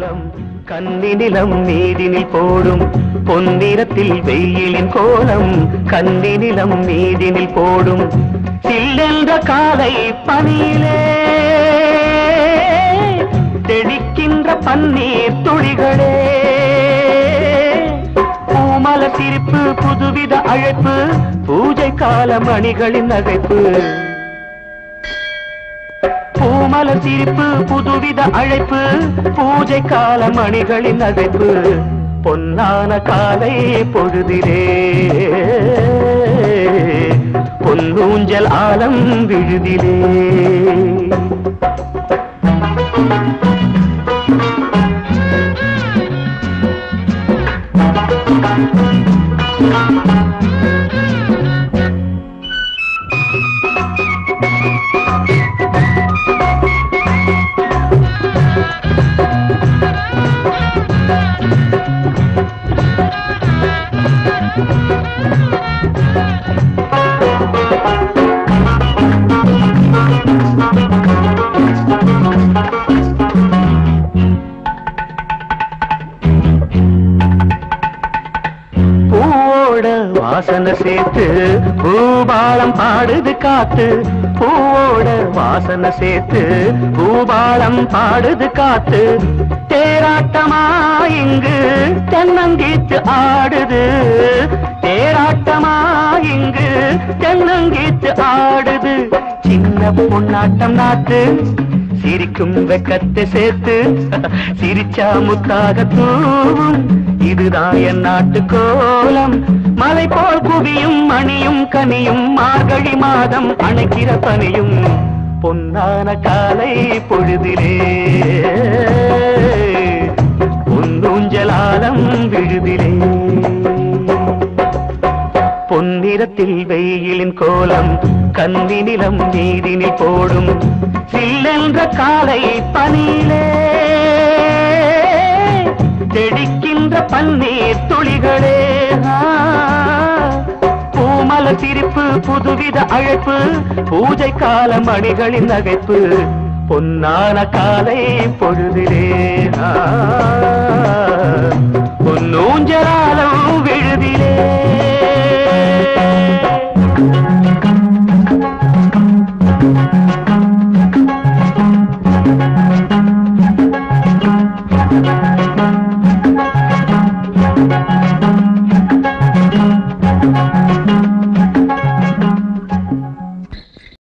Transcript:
கோலம் கண்ணினிலம் மீதினில் போடும் பொன்னிறத்தில் வெயிலின் கோலம் கண்ணினிலம் மீதினில் போடும் சில்லென்ற காலை பனியிலே தெளிக்கின்ற பன்னீர் துளிகளே பூமல சிரிப்பு புதுவித அழைப்பு பூஜை கால மணிகளின் நகைப்பு பூமல சிரிப்பு புதுவித அழைப்பு பூஜை கால மணிகளின் நகைப்பு பொன்னான காலை பொழுதிலே பொன்னூஞ்சல் ஆலம் விழுதிலே வாசனை சேர்த்து பூபாலம் பாடுது காத்து பூவோட வாசனை சேர்த்து பூபாலம் பாடுது காத்து தேராட்டமா இங்கு தென்னங்கீத்து ஆடுது தேராட்டமா இங்கு தென்னங்கீத்து ஆடுது சின்ன பொன்னாட்டம் நாட்டு சிரிக்கும் வெக்கத்தை சேர்த்து சிரிச்சா முத்தாக தூவும் இதுதான் என் நாட்டு கோலம் மலை போல் குவியும் மணியும் கனியும் மார்கழி மாதம் அணைக்கிற பனியும் பொன்னான காலை பொழுதிலே பொன்னூஞ்சலாலம் விழுதிலே பொன்னிறத்தில் வெயிலின் கோலம் கண்ணினிலம் நீரினில் போடும் சில்லென்ற காலை பனியிலே தெளிக்கின்ற பன்னீர் துளிகளே பூமல சிரிப்பு புதுவித அழைப்பு பூஜை கால மணிகளின் நகைப்பு பொன்னான காலை பொழுதிலே